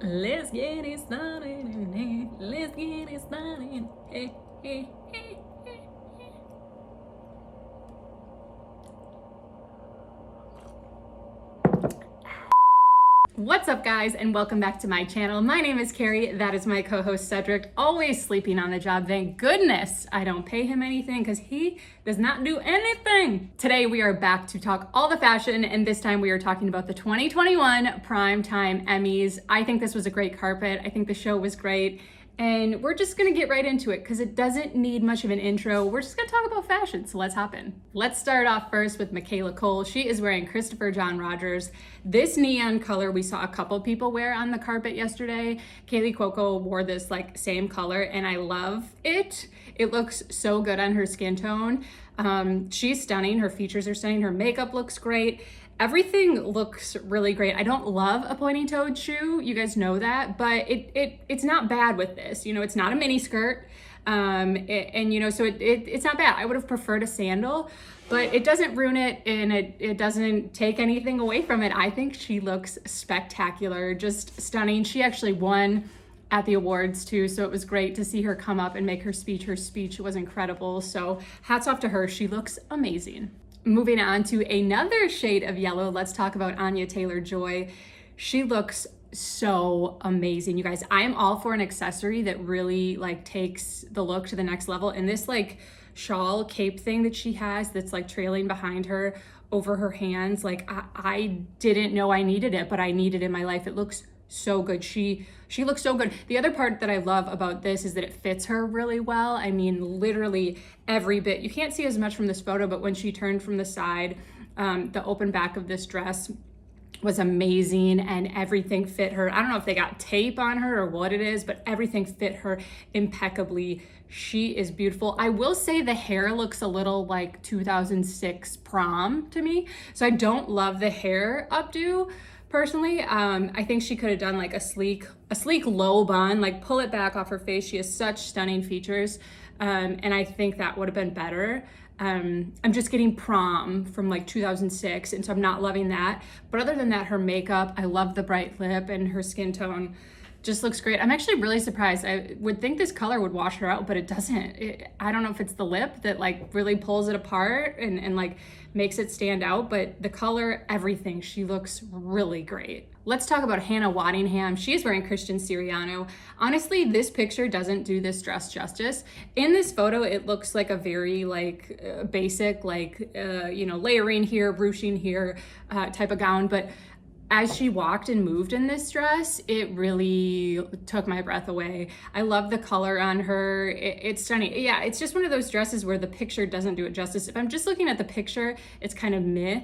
Let's get it started. Let's get it started. Hey, hey, hey. What's up, guys, and welcome back to my channel. My name is Carrie. That is my co-host Cedric, always sleeping on the job. Thank goodness I don't pay him anything because he does not do anything. Today we are back to talk all the fashion, and this time we are talking about the 2021 Prime Time Emmys. I think this was a great carpet. I think the show was great. And we're just gonna get right into it because it doesn't need much of an intro. We're just gonna talk about fashion, so let's hop in. Let's start off first with Michaela Cole. She is wearing Christopher John Rogers. This neon color we saw a couple people wear on the carpet yesterday. Kaylee Cuoco wore this like same color and I love it. It looks so good on her skin tone. She's stunning, her features are stunning, her makeup looks great. Everything looks really great. I don't love a pointy-toed shoe, you guys know that, but it's not bad with this. You know, it's not a mini skirt, and you know, so it's not bad. I would have preferred a sandal, but it doesn't ruin it, and it doesn't take anything away from it. I think she looks spectacular, just stunning. She actually won at the awards too, so it was great to see her come up and make her speech. Her speech was incredible, so hats off to her. She looks amazing. Moving on to another shade of yellow, let's talk about Anya Taylor Joy. She looks so amazing, you guys. I am all for an accessory that really like takes the look to the next level. And this like shawl cape thing that she has that's like trailing behind her over her hands, like I didn't know I needed it, but I need it in my life. It looks so good. She looks so good. The other part that I love about this is that it fits her really well. I mean, literally every bit. You can't see as much from this photo, but when she turned from the side, the open back of this dress was amazing and everything fit her. I don't know if they got tape on her or what it is, but everything fit her impeccably. She is beautiful. I will say the hair looks a little like 2006 prom to me. So I don't love the hair updo. Personally, I think she could have done like a sleek low bun, like pull it back off her face. She has such stunning features, and I think that would have been better. I'm just getting prom from like 2006, and so I'm not loving that. But other than that, her makeup, I love the bright lip, and her skin tone just looks great. I'm actually really surprised. I would think this color would wash her out, but it doesn't. I don't know if it's the lip that like really pulls it apart and like makes it stand out, but the color, everything, she looks really great. Let's talk about Hannah Wattingham. She is wearing Christian Siriano. Honestly, this picture doesn't do this dress justice. In this photo, it looks like a very like basic, like, you know, layering here, ruching here type of gown, but as she walked and moved in this dress, it really took my breath away. I love the color on her. It's stunning. Yeah, it's just one of those dresses where the picture doesn't do it justice. If I'm just looking at the picture, it's kind of meh.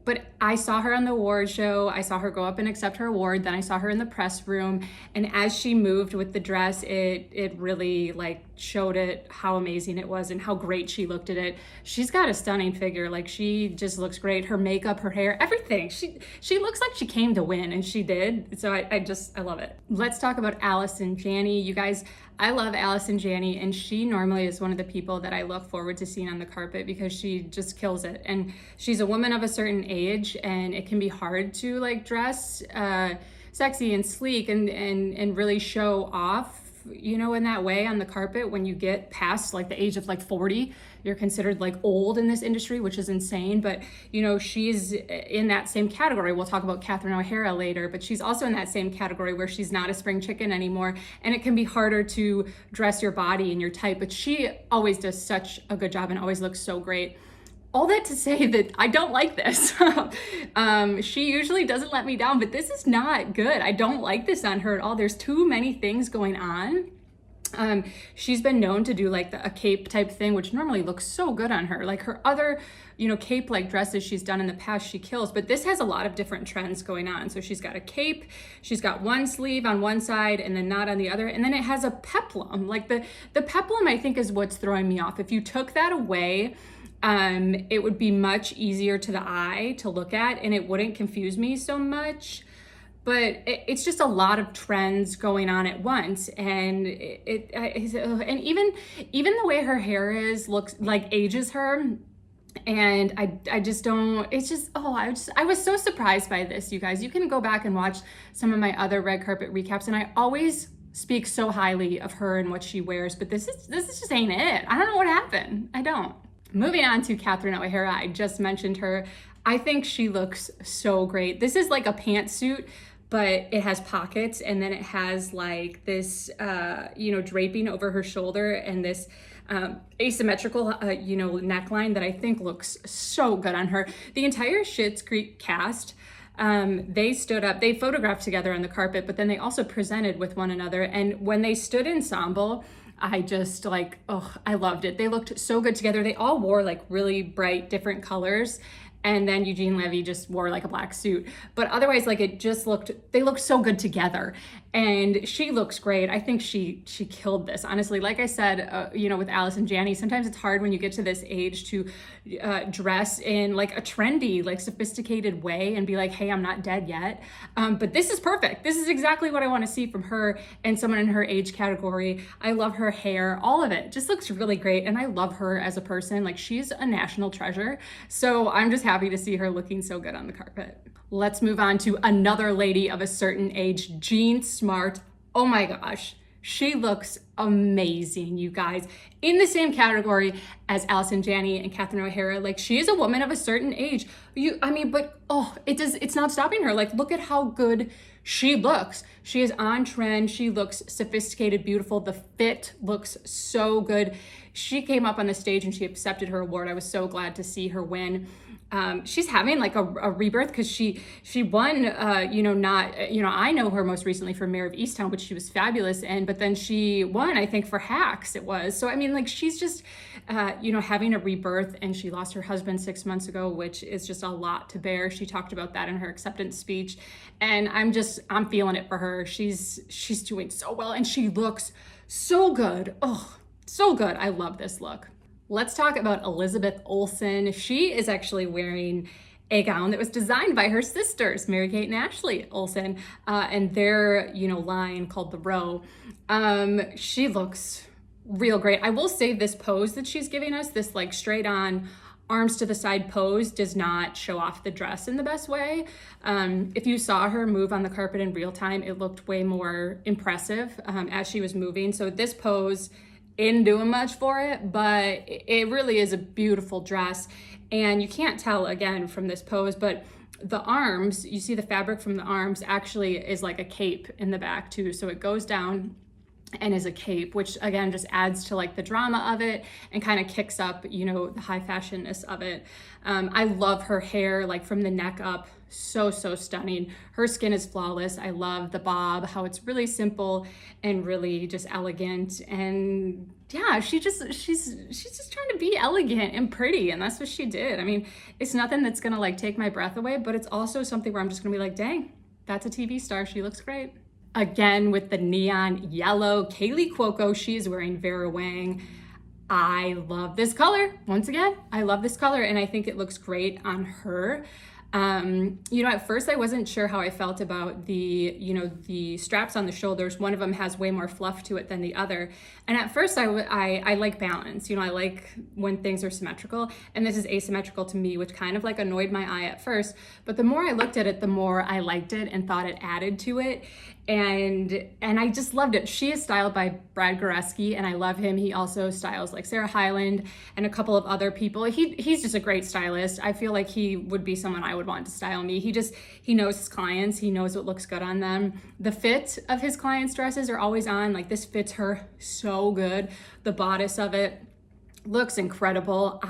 But I saw her on the award show. I saw her go up and accept her award. Then I saw her in the press room. And as she moved with the dress, it really like showed it how amazing it was and how great she looked at it. She's got a stunning figure. Like she just looks great. Her makeup, her hair, everything. She looks like she came to win, and she did. So I love it. Let's talk about Allison Janney. You guys, I love Allison Janney, and she normally is one of the people that I look forward to seeing on the carpet because she just kills it. And she's a woman of a certain age, and it can be hard to like dress sexy and sleek and really show off, you know, in that way on the carpet. When you get past like the age of like 40, you're considered like old in this industry, which is insane. But you know, she's in that same category. We'll talk about Katherine O'hara later, but she's also in that same category where she's not a spring chicken anymore, and it can be harder to dress your body and your type, but she always does such a good job and always looks so great. All that to say that I don't like this. She usually doesn't let me down, but this is not good. I don't like this on her at all. There's too many things going on. She's been known to do like a cape type thing, which normally looks so good on her. Like her other, you know, cape like dresses she's done in the past, she kills, but this has a lot of different trends going on. So she's got a cape, she's got one sleeve on one side and then not on the other. And then it has a peplum. Like the peplum, I think, is what's throwing me off. If you took that away, it would be much easier to the eye to look at and it wouldn't confuse me so much. But it's just a lot of trends going on at once, and and even the way her hair looks like ages her. And I just don't, it's just, oh, I was so surprised by this, you guys. You can go back and watch some of my other red carpet recaps, and I always speak so highly of her and what she wears, but this just ain't it. I don't know what happened. I don't. Moving on to Katherine O'Hara, I just mentioned her. I think she looks so great. This is like a pantsuit, but it has pockets, and then it has like this, draping over her shoulder, and this asymmetrical, neckline that I think looks so good on her. The entire Schitt's Creek cast, they stood up, they photographed together on the carpet, but then they also presented with one another. And when they stood ensemble, I just I loved it. They looked so good together. They all wore like really bright, different colors. And then Eugene Levy just wore like a black suit. But otherwise, like they looked so good together. And she looks great. I think she killed this, honestly. Like I said, with Alice and Janney, sometimes it's hard when you get to this age to dress in like a trendy, like sophisticated way and be like, hey, I'm not dead yet. But this is perfect. This is exactly what I want to see from her and someone in her age category. I love her hair, all of it just looks really great. And I love her as a person. Like, she's a national treasure. So I'm just happy to see her looking so good on the carpet. Let's move on to another lady of a certain age, Jean Smart. Oh my gosh, she looks amazing, you guys. In the same category as Allison Janney and Katherine O'Hara, like, she is a woman of a certain age. It's not stopping her. Like, look at how good she looks. She is on trend. She looks sophisticated, beautiful. The fit looks so good. She came up on the stage and she accepted her award. I was so glad to see her win. She's having like a rebirth, because she won, I know her most recently for Mayor of Easttown, which she was fabulous in, but then she won, I think, for Hacks it was. So, I mean, like, she's just, having a rebirth, and she lost her husband 6 months ago, which is just a lot to bear. She talked about that in her acceptance speech, and I'm feeling it for her. She's doing so well, and she looks so good. Oh, so good. I love this look. Let's talk about Elizabeth Olsen. She is actually wearing a gown that was designed by her sisters, Mary Kate and Ashley Olsen, and their, line called The Row. She looks real great. I will say this pose that she's giving us, this like straight on arms to the side pose, does not show off the dress in the best way. If you saw her move on the carpet in real time, it looked way more impressive as she was moving. So this pose isn't doing much for it, but it really is a beautiful dress. And you can't tell again from this pose, but the arms, you see the fabric from the arms actually is like a cape in the back too. So it goes down and is a cape, which again just adds to like the drama of it and kind of kicks up, the high fashionness of it. I love her hair, like from the neck up, so stunning. Her skin is flawless. I love the bob, how it's really simple and really just elegant. And yeah, she's just trying to be elegant and pretty, and that's what she did. I mean, it's nothing that's gonna like take my breath away, but it's also something where I'm just gonna be like, dang, that's a TV star. She looks great. Again, with the neon yellow, Kaylee Cuoco, she is wearing Vera Wang. I love this color. Once again, I love this color, and I think it looks great on her. At first I wasn't sure how I felt about the straps on the shoulders. One of them has way more fluff to it than the other. And at first I like balance. I like when things are symmetrical, and this is asymmetrical to me, which kind of like annoyed my eye at first. But the more I looked at it, the more I liked it and thought it added to it. And I just loved it. She is styled by Brad Goreski, and I love him. He also styles like Sarah Hyland and a couple of other people. He's just a great stylist. I feel like he would be someone I would want to style me. He knows his clients. He knows what looks good on them. The fit of his clients' dresses are always on. Like, this fits her so good. The bodice of it looks incredible.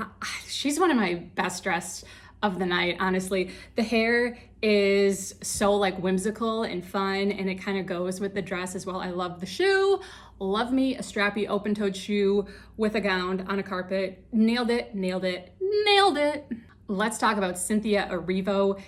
She's one of my best dressed of the night, honestly. The hair is so like whimsical and fun, and it kind of goes with the dress as well. I love the shoe. Love me a strappy open-toed shoe with a gown on a carpet. Nailed it. Let's talk about Cynthia Arrivo.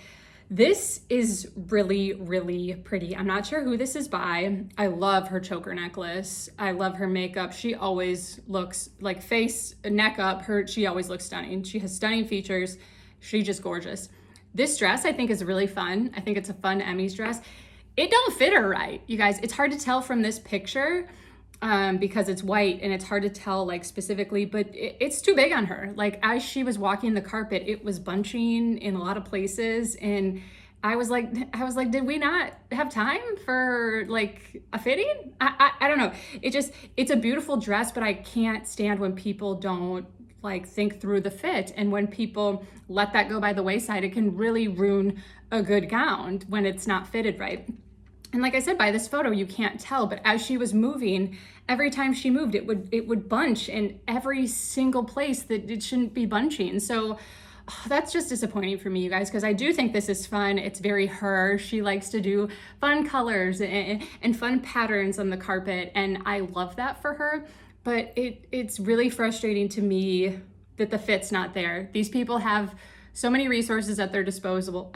This is really pretty. I'm not sure who this is by. I love her choker necklace. I love her makeup. She always looks like face, neck up. She always looks stunning. She has stunning features. She's just gorgeous. This dress I think is really fun. I think it's a fun Emmys dress. It don't fit her right, you guys. It's hard to tell from this picture, because it's white and it's hard to tell like specifically, but it's too big on her. Like as she was walking the carpet, it was bunching in a lot of places, and I was like, did we not have time for like a fitting? I don't know. It's a beautiful dress, but I can't stand when people don't like think through the fit. And when people let that go by the wayside, it can really ruin a good gown when it's not fitted right. And like I said, by this photo, you can't tell, but as she was moving, every time she moved, it would bunch in every single place that it shouldn't be bunching. So that's just disappointing for me, you guys, because I do think this is fun. It's very her. She likes to do fun colors and fun patterns on the carpet, and I love that for her. But it's really frustrating to me that the fit's not there. These people have so many resources at their disposal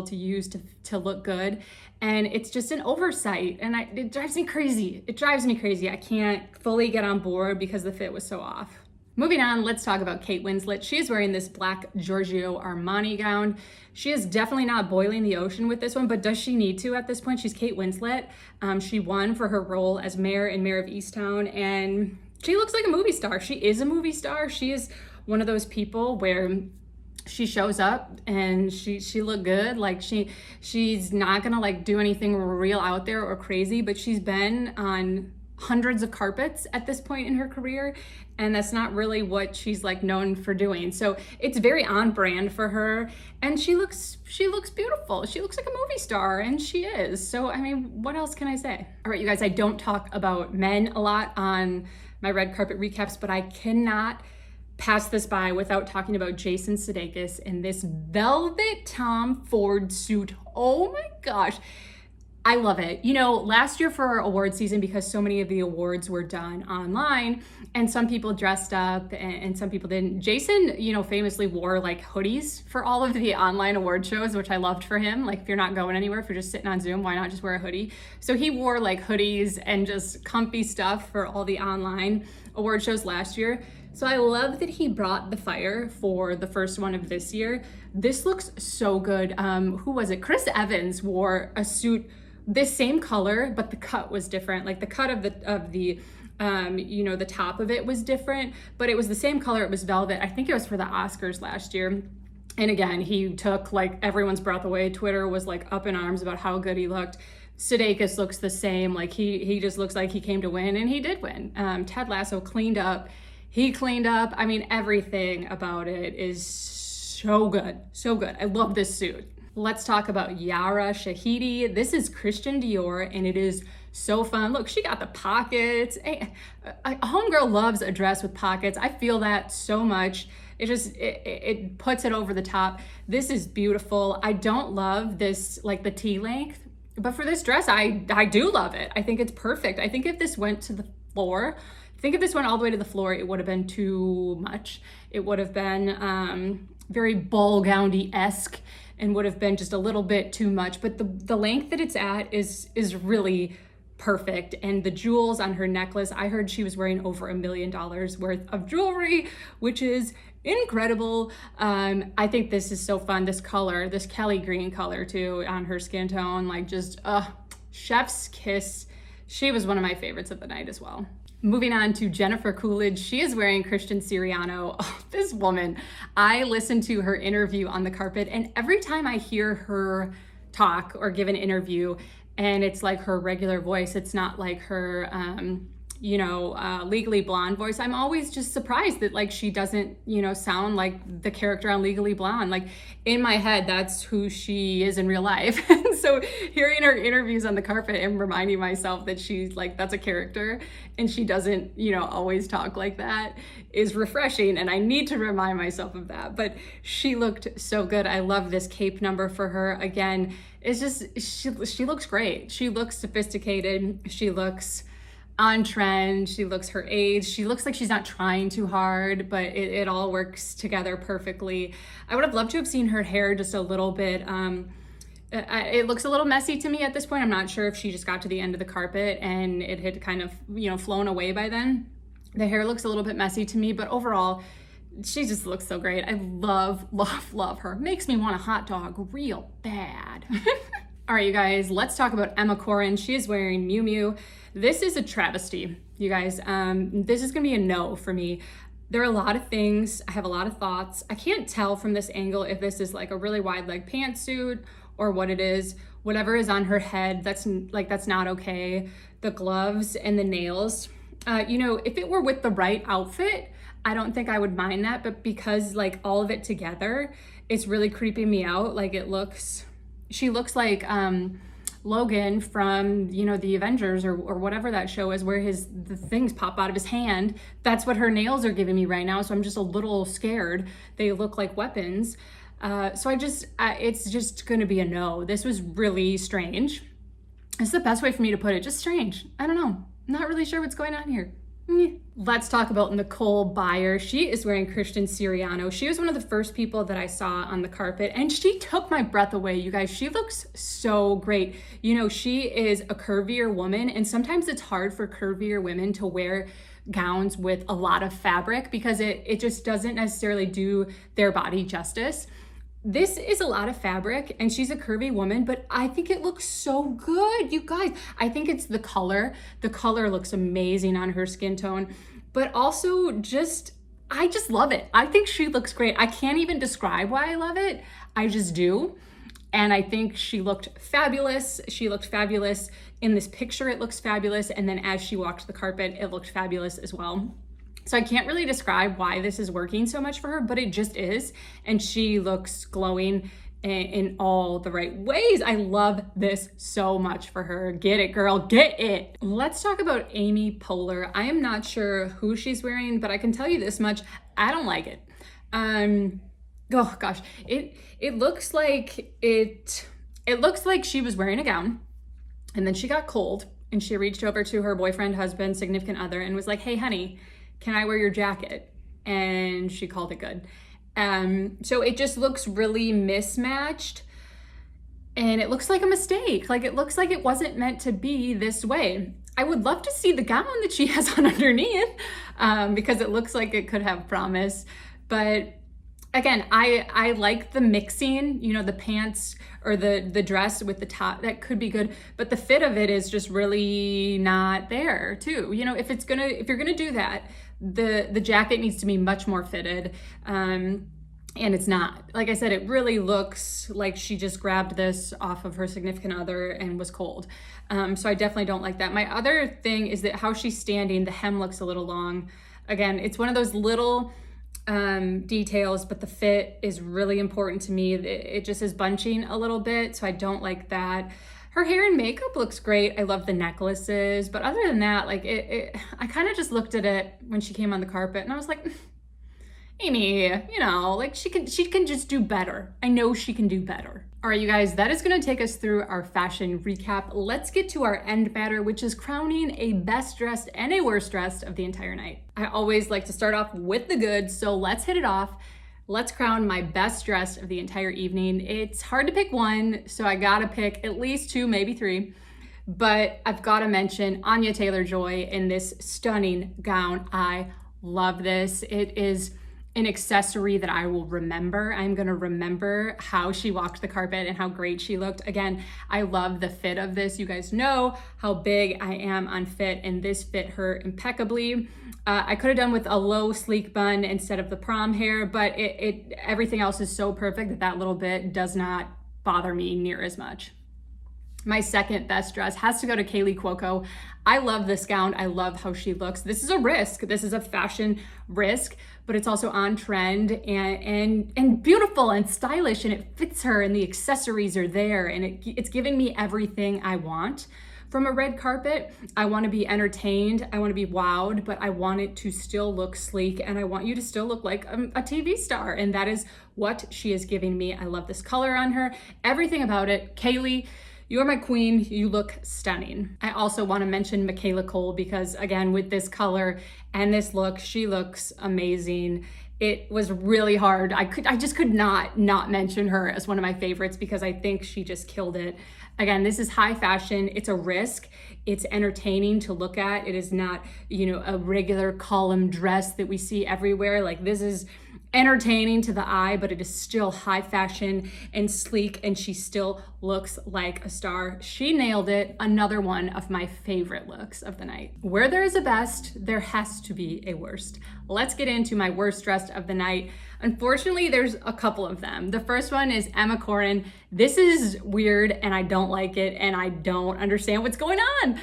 to use to look good, and it's just an oversight, and it drives me crazy. I can't fully get on board because the fit was so off. Moving on, let's talk about Kate Winslet. She's wearing this black Giorgio Armani gown. She is definitely not boiling the ocean with this one, but does she need to at this point? She's Kate Winslet. She won for her role as Mayor in Mayor of Easttown, and she looks like a movie star. She is a movie star. She is one of those people where she shows up and she look good. Like she's not gonna like do anything real out there or crazy, but she's been on hundreds of carpets at this point in her career, and that's not really what she's like known for doing. So it's very on brand for her, and she looks beautiful. She looks like a movie star, and she is. So I mean, what else can I say? All right, you guys, I don't talk about men a lot on my red carpet recaps, but I cannot pass this by without talking about Jason Sudeikis in this velvet Tom Ford suit. Oh my gosh. I love it. You know, last year for award season, because so many of the awards were done online and some people dressed up and some people didn't, Jason, you know, famously wore like hoodies for all of the online award shows, which I loved for him. Like if you're not going anywhere, if you're just sitting on Zoom, why not just wear a hoodie? So he wore like hoodies and just comfy stuff for all the online award shows last year. So I love that he brought the fire for the first one of this year. This looks so good. Who was it? Chris Evans wore a suit this same color, but the cut was different. Like the cut of the you know, the top of it was different, but it was the same color. It was velvet. I think it was for the Oscars last year. And again, he took like everyone's breath away. Twitter was like up in arms about how good he looked. Sudeikis looks the same. Like he just looks like he came to win, and he did win. Ted Lasso cleaned up. He cleaned up. I mean, everything about it is so good. So good. I love this suit. Let's talk about Yara Shahidi. This is Christian Dior, and it is so fun. Look, she got the pockets. A homegirl loves a dress with pockets. I feel that so much. It puts it over the top. This is beautiful. I don't love this, like the T length, but for this dress, I do love it. I think it's perfect. I think if this went to the floor, if this went all the way to the floor, it would have been too much. It would have been very ball gowny-esque and would have been just a little bit too much. But the length that it's at is really perfect. And the jewels on her necklace, I heard she was wearing over $1 million worth of jewelry, which is incredible. I think this is so fun. This color, this Kelly green color too on her skin tone, like just chef's kiss. She was one of my favorites of the night as well. Moving on to Jennifer Coolidge. She is wearing Christian Siriano. Oh, this woman, I listened to her interview on the carpet, and every time I hear her talk or give an interview and it's like her regular voice, it's not like her Legally Blonde voice, I'm always just surprised that like she doesn't, sound like the character on Legally Blonde. Like in my head, that's who she is in real life. And so hearing her interviews on the carpet and reminding myself that she's like, that's a character and she doesn't, always talk like that is refreshing. And I need to remind myself of that. But she looked so good. I love this cape number for her. Again, it's just, she looks great. She looks sophisticated. She looks on trend. She looks her age. She looks like she's not trying too hard, but it all works together perfectly. I would have loved to have seen her hair just a little bit. It looks a little messy to me at this point. I'm not sure if she just got to the end of the carpet and it had kind of, flown away by then. The hair looks a little bit messy to me, but overall, she just looks so great. I love, love, love her. Makes me want a hot dog real bad. All right, you guys, let's talk about Emma Corin. She is wearing Miu Miu. This is a travesty, you guys. This is gonna be a no for me. There are a lot of things, I have a lot of thoughts. I can't tell from this angle if this is like a really wide leg pantsuit or what it is. Whatever is on her head, that's not okay. The gloves and the nails. If it were with the right outfit, I don't think I would mind that, but because like all of it together, it's really creeping me out. Like she looks like Logan from, the Avengers or whatever that show is, where the things pop out of his hand. That's what her nails are giving me right now. So I'm just a little scared. They look like weapons. It's just gonna be a no. This was really strange. It's the best way for me to put it, just strange. I don't know. Not really sure what's going on here. Let's talk about Nicole Byer. She is wearing Christian Siriano. She was one of the first people that I saw on the carpet, and she took my breath away, you guys. She looks so great. She is a curvier woman, and sometimes it's hard for curvier women to wear gowns with a lot of fabric because it just doesn't necessarily do their body justice. This is a lot of fabric, and she's a curvy woman, but I think it looks so good, you guys. I think it's the color. The color looks amazing on her skin tone, but also I just love it. I think she looks great. I can't even describe why I love it. I just do. And I think she looked fabulous. She looked fabulous in this picture. It looks fabulous. And then as she walked the carpet, it looked fabulous as well. So I can't really describe why this is working so much for her, but it just is. And she looks glowing in all the right ways. I love this so much for her. Get it, girl, get it. Let's talk about Amy Poehler. I am not sure who she's wearing, but I can tell you this much, I don't like it. Oh gosh, it looks like she was wearing a gown and then she got cold and she reached over to her boyfriend, husband, significant other and was like, hey honey, can I wear your jacket? And she called it good. So it just looks really mismatched and it looks like a mistake. Like it looks like it wasn't meant to be this way. I would love to see the gown that she has on underneath because it looks like it could have promise. But again, I like the mixing, the pants or the dress with the top, that could be good, but the fit of it is just really not there too. If you're gonna do that, the jacket needs to be much more fitted. And it's not. Like I said, it really looks like she just grabbed this off of her significant other and was cold. So I definitely don't like that. My other thing is that how she's standing, the hem looks a little long. Again, it's one of those little details, but the fit is really important to me. It just is bunching a little bit, so I don't like that. Her hair and makeup looks great. I love the necklaces, but other than that, like I kind of just looked at it when she came on the carpet and I was like, Amy, like she can just do better. I know she can do better. All right, you guys, that is gonna take us through our fashion recap. Let's get to our end matter, which is crowning a best dressed and a worst dressed of the entire night. I always like to start off with the good, so let's hit it off. Let's crown my best dressed of the entire evening. It's hard to pick one, so I gotta pick at least two, maybe three, but I've gotta mention Anya Taylor Joy in this stunning gown. I love this. It is an accessory that I will remember. I'm gonna remember how she walked the carpet and how great she looked. Again, I love the fit of this. You guys know how big I am on fit, and this fit her impeccably. I could have done with a low sleek bun instead of the prom hair, but everything else is so perfect that little bit does not bother me near as much. My second best dress has to go to Kaylee Cuoco. I love this gown. I love how she looks. This is a risk. This is a fashion risk, but it's also on trend and beautiful and stylish, and it fits her, and the accessories are there, and it's giving me everything I want from a red carpet. I want to be entertained. I want to be wowed, but I want it to still look sleek, and I want you to still look like a TV star, and that is what she is giving me. I love this color on her. Everything about it. Kaylee, you are my queen. You look stunning. I also want to mention Michaela Cole because, again, with this color and this look, she looks amazing. It was really hard. I just could not mention her as one of my favorites because I think she just killed it. Again, this is high fashion. It's a risk. It's entertaining to look at. It is not, a regular column dress that we see everywhere. Like, this is entertaining to the eye, but it is still high fashion and sleek, and she still looks like a star. She nailed it. Another one of my favorite looks of the night. Where there is a best, there has to be a worst. Let's get into my worst dress of the night. Unfortunately, there's a couple of them. The first one is Emma Corin. This is weird and I don't like it and I don't understand what's going on.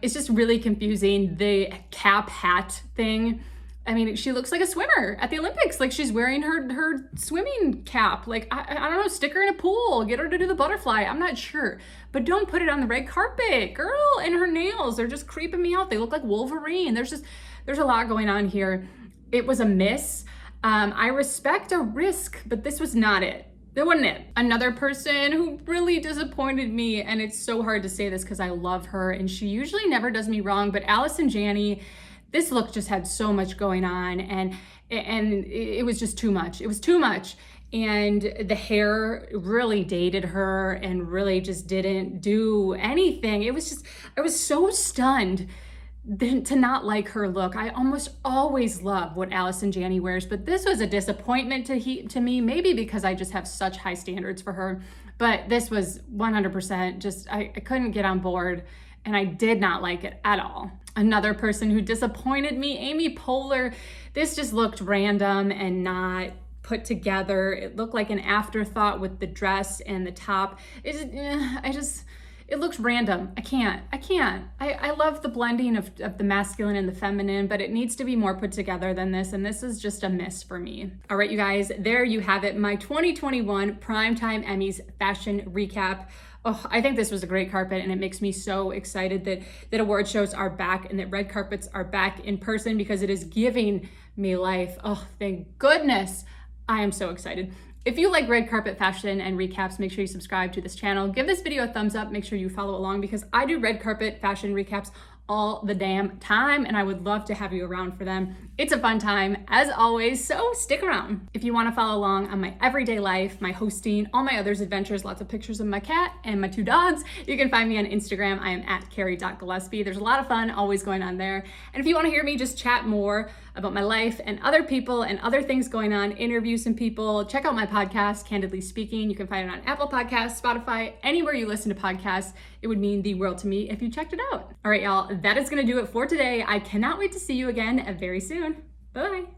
It's just really confusing. The cap hat thing. I mean, she looks like a swimmer at the Olympics. Like, she's wearing her swimming cap. Like, I don't know, stick her in a pool, get her to do the butterfly. I'm not sure. But don't put it on the red carpet, girl. And her nails, they're just creeping me out. They look like Wolverine. There's a lot going on here. It was a miss. I respect a risk, but this was not it. That wasn't it. Another person who really disappointed me, and it's so hard to say this because I love her, and she usually never does me wrong, but Allison Janney, this look just had so much going on, and it was just too much. It was too much. And the hair really dated her and really just didn't do anything. I was so stunned to not like her look. I almost always love what Allison Janney wears, but this was a disappointment to me, maybe because I just have such high standards for her. But this was 100% just, I couldn't get on board, and I did not like it at all. Another person who disappointed me, Amy Poehler. This just looked random and not put together. It looked like an afterthought with the dress and the top. It looks random. I can't. I love the blending of the masculine and the feminine, but it needs to be more put together than this, and this is just a miss for me. All right, you guys, there you have it. My 2021 Primetime Emmys fashion recap. Oh, I think this was a great carpet, and it makes me so excited that award shows are back and that red carpets are back in person, because it is giving me life. Oh, thank goodness. I am so excited. If you like red carpet fashion and recaps, make sure you subscribe to this channel. Give this video a thumbs up. Make sure you follow along, because I do red carpet fashion recaps all the damn time, and I would love to have you around for them. It's a fun time, as always, so stick around. If you want to follow along on my everyday life, my hosting, all my others adventures, lots of pictures of my cat and my 2 dogs, you can find me on Instagram. I am at carrie.gillaspie. There's a lot of fun always going on there. And if you want to hear me just chat more about my life and other people and other things going on, interview some people, check out my podcast, Candidly Speaking. You can find it on Apple Podcasts, Spotify, anywhere you listen to podcasts. It would mean the world to me if you checked it out. All right, y'all, that is going to do it for today. I cannot wait to see you again very soon. Bye.